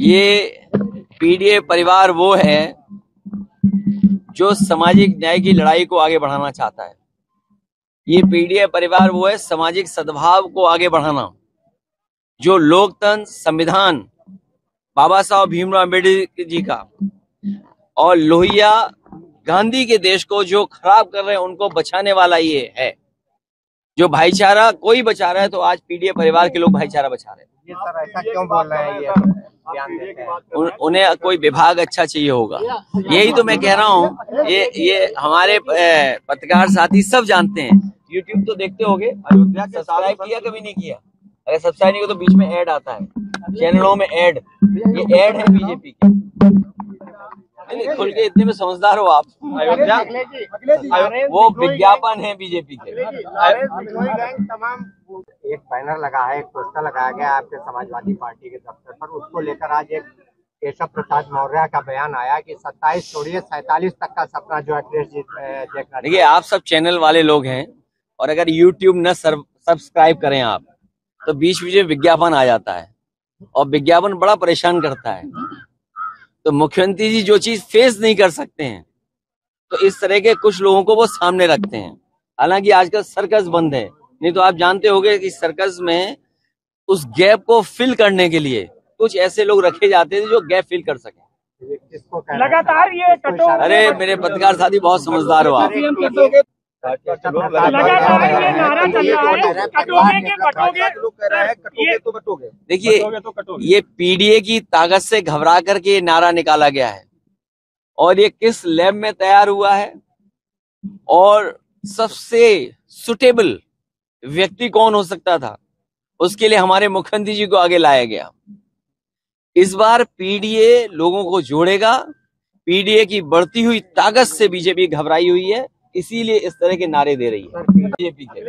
ये पीडीए परिवार वो है जो सामाजिक न्याय की लड़ाई को आगे बढ़ाना चाहता है। ये पीडीए परिवार वो है सामाजिक सद्भाव को आगे बढ़ाना, जो लोकतंत्र, संविधान, बाबा साहब भीमराव अम्बेडकर जी का और लोहिया गांधी के देश को जो खराब कर रहे हैं उनको बचाने वाला ये है। जो भाईचारा कोई बचा रहा है तो आज पीडीए परिवार के लोग भाईचारा बचा रहे हैं। ये सर ऐसा क्यों बोल रहे हैं? ये बयान देते हैं। उन्हें कोई विभाग अच्छा चाहिए होगा। यही तो मैं कह रहा हूँ। ये हमारे पत्रकार साथी सब जानते हैं। यूट्यूब तो देखते होगे, सब्सक्राइब किया कभी नहीं किया? अगर सब्सक्राइब नहीं किया तो बीच में ऐड आता है चैनलों में, ऐड, ये ऐड है बीजेपी के। नहीं, खुल के इतने में समझदार हो आप। अयोध्या वो विज्ञापन है बीजेपी के। तमाम एक बैनर लगा है, एक पोस्टर लगाया गया आपके समाजवादी पार्टी के दफ्तर पर, उसको लेकर आज एक केशव प्रसाद मौर्य का बयान आया कि 27 छोड़िए 47 तक का सपना जो है देखना। देखिए, आप सब चैनल वाले लोग हैं और अगर यूट्यूब न सब्सक्राइब करें आप तो बीच बीच में विज्ञापन आ जाता है और विज्ञापन बड़ा परेशान करता है। तो मुख्यमंत्री जी जो चीज फेस नहीं कर सकते हैं तो इस तरह के कुछ लोगों को वो सामने रखते हैं। हालांकि आजकल सर्कस बंद है, नहीं तो आप जानते होंगे कि सर्कस में उस गैप को फिल करने के लिए कुछ ऐसे लोग रखे जाते थे जो गैप फिल कर सके। लगातार ये अरे मेरे पत्रकार साथी बहुत समझदार हो आप। देखिए, ये पीडीए की ताकत से घबरा करके ये नारा निकाला गया है और ये किस लैब में तैयार हुआ है और सबसे सुटेबल व्यक्ति कौन हो सकता था, उसके लिए हमारे मुख्यमंत्री जी को आगे लाया गया। इस बार पीडीए लोगों को जोड़ेगा। पीडीए की बढ़ती हुई ताकत से बीजेपी घबराई हुई है, इसीलिए इस तरह के नारे दे रही है बीजेपी के।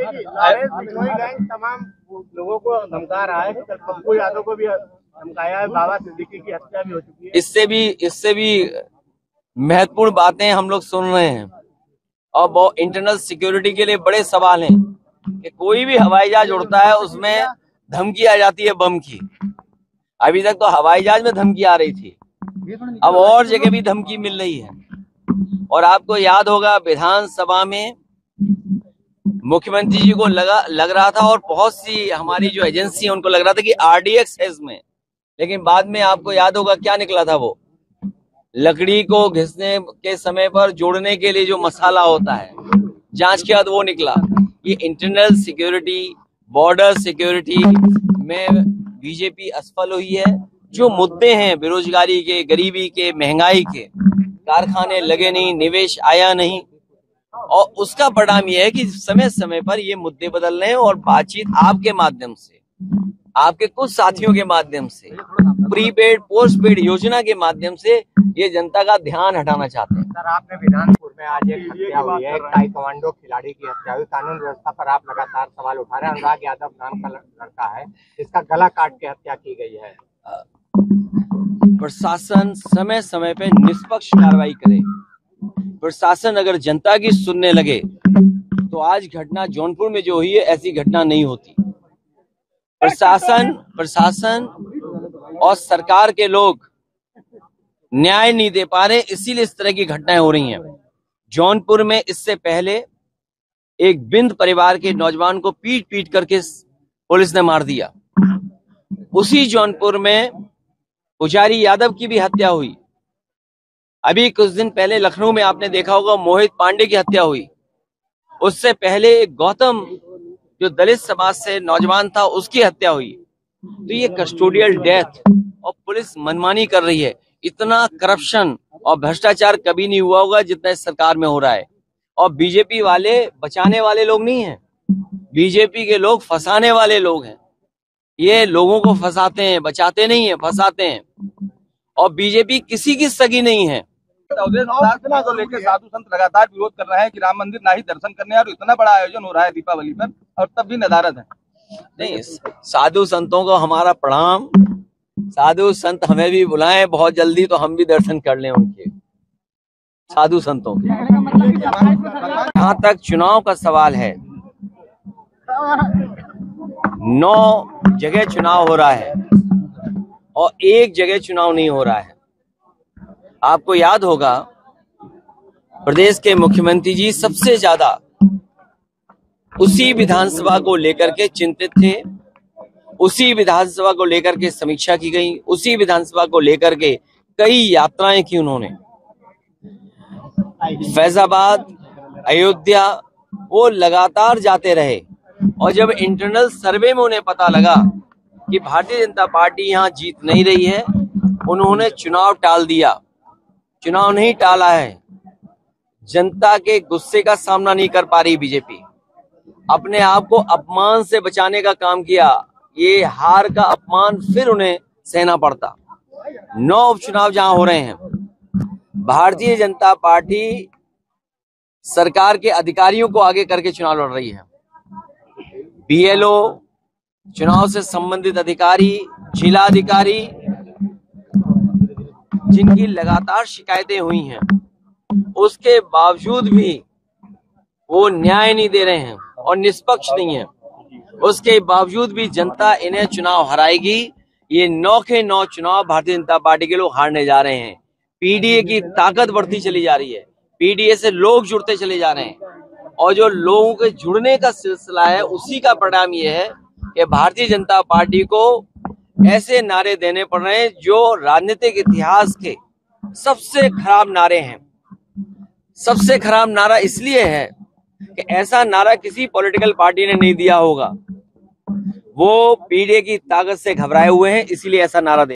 तमाम लोगों को धमका रहा है, पप्पू यादव को भी धमकाया है, बाबा सिद्दीकी की हत्या भी हो चुकी है। इससे भी महत्वपूर्ण बातें हम लोग सुन रहे हैं और बहुत इंटरनल सिक्योरिटी के लिए बड़े सवाल हैं कि कोई भी हवाई जहाज उड़ता है उसमें धमकी आ जाती है बम की। अभी तक तो हवाई जहाज में धमकी आ रही थी, अब और जगह भी धमकी मिल रही है। और आपको याद होगा विधानसभा में मुख्यमंत्री जी को लग रहा था और बहुत सी हमारी जो एजेंसी है उनको लग रहा था कि आरडीएक्स है इसमें, लेकिन बाद में आपको याद होगा क्या निकला था। वो लकड़ी को घिसने के समय पर जोड़ने के लिए जो मसाला होता है, जांच के बाद वो निकला। ये इंटरनल सिक्योरिटी, बॉर्डर सिक्योरिटी में बीजेपी असफल हुई है। जो मुद्दे हैं बेरोजगारी के, गरीबी के, महंगाई के, कारखाने लगे नहीं, निवेश आया नहीं, और उसका परिणाम यह है कि समय समय पर ये मुद्दे बदल रहे हैं और बातचीत आपके माध्यम से, आपके कुछ साथियों के माध्यम से, प्रीपेड पोस्टपेड योजना के माध्यम से ये जनता का ध्यान हटाना चाहते हैं। सर, आपने विधानपुर में आज एक हत्या हुई है, ताइक्वांडो खिलाड़ी की हत्या हुई। कानून व्यवस्था पर आप लगातार सवाल उठा रहे हैं। अनुराग यादव नाम का लड़का है, इसका गला काट के हत्या की गई है। प्रशासन समय समय पे निष्पक्ष कार्रवाई करे। प्रशासन अगर जनता की सुनने लगे तो आज घटना जौनपुर में जो हुई है ऐसी घटना नहीं होती। प्रशासन और सरकार के लोग न्याय नहीं दे पा रहे, इसीलिए इस तरह की घटनाएं हो रही हैं। जौनपुर में इससे पहले एक बिंद परिवार के नौजवान को पीट पीट करके पुलिस ने मार दिया। उसी जौनपुर में पुजारी यादव की भी हत्या हुई। अभी कुछ दिन पहले लखनऊ में आपने देखा होगा मोहित पांडे की हत्या हुई। उससे पहले गौतम जो दलित समाज से नौजवान था उसकी हत्या हुई। तो ये कस्टोडियल डेथ और पुलिस मनमानी कर रही है। इतना करप्शन और भ्रष्टाचार कभी नहीं हुआ होगा जितना इस सरकार में हो रहा है। और बीजेपी वाले बचाने वाले लोग नहीं हैं, बीजेपी के लोग फंसाने वाले लोग हैं। ये लोगों को फंसाते हैं, बचाते नहीं है, फंसाते हैं। और बीजेपी किसी की सगी नहीं है। को लेकर साधु संत लगातार विरोध कर रहे हैं कि राम मंदिर ना ही दर्शन करने और इतना बड़ा आयोजन हो रहा है दीपावली पर और तब भी नदारद है। नहीं, साधु संतों को हमारा प्रणाम। साधु संत हमें भी बुलाएं बहुत जल्दी तो हम भी दर्शन कर लें उनके, साधु संतों के। जहां तक चुनाव का सवाल है, 9 जगह चुनाव हो रहा है और एक जगह चुनाव नहीं हो रहा है। आपको याद होगा प्रदेश के मुख्यमंत्री जी सबसे ज्यादा उसी विधानसभा को लेकर के चिंतित थे, उसी विधानसभा को लेकर के समीक्षा की गई, उसी विधानसभा को लेकर के कई यात्राएं की उन्होंने। फैजाबाद, अयोध्या वो लगातार जाते रहे और जब इंटरनल सर्वे में उन्हें पता लगा कि भारतीय जनता पार्टी यहां जीत नहीं रही है, उन्होंने चुनाव टाल दिया। चुनाव नहीं टाला है, जनता के गुस्से का सामना नहीं कर पा रही बीजेपी, अपने आप को अपमान से बचाने का काम किया। ये हार का अपमान फिर उन्हें सहना पड़ता। 9 उपचुनाव जहां हो रहे हैं, भारतीय जनता पार्टी सरकार के अधिकारियों को आगे करके चुनाव लड़ रही है। बीएलओ, चुनाव से संबंधित अधिकारी, जिला अधिकारी, जिनकी लगातार शिकायतें हुई हैं, उसके बावजूद भी वो न्याय नहीं दे रहे हैं और निष्पक्ष नहीं है। उसके बावजूद भी जनता इन्हें चुनाव हराएगी। ये 9 के 9 चुनाव भारतीय जनता पार्टी के लोग हारने जा रहे हैं। पीडीए की ताकत बढ़ती चली जा रही है, पीडीए से लोग जुड़ते चले जा रहे हैं और जो लोगों के जुड़ने का सिलसिला है, उसी का परिणाम ये है कि भारतीय जनता पार्टी को ऐसे नारे देने पड़ रहे हैं जो राजनीतिक इतिहास के सबसे खराब नारे हैं। सबसे खराब नारा इसलिए है कि ऐसा नारा किसी पॉलिटिकल पार्टी ने नहीं दिया होगा। वो पीडीए की ताकत से घबराए हुए हैं, इसीलिए ऐसा नारा दे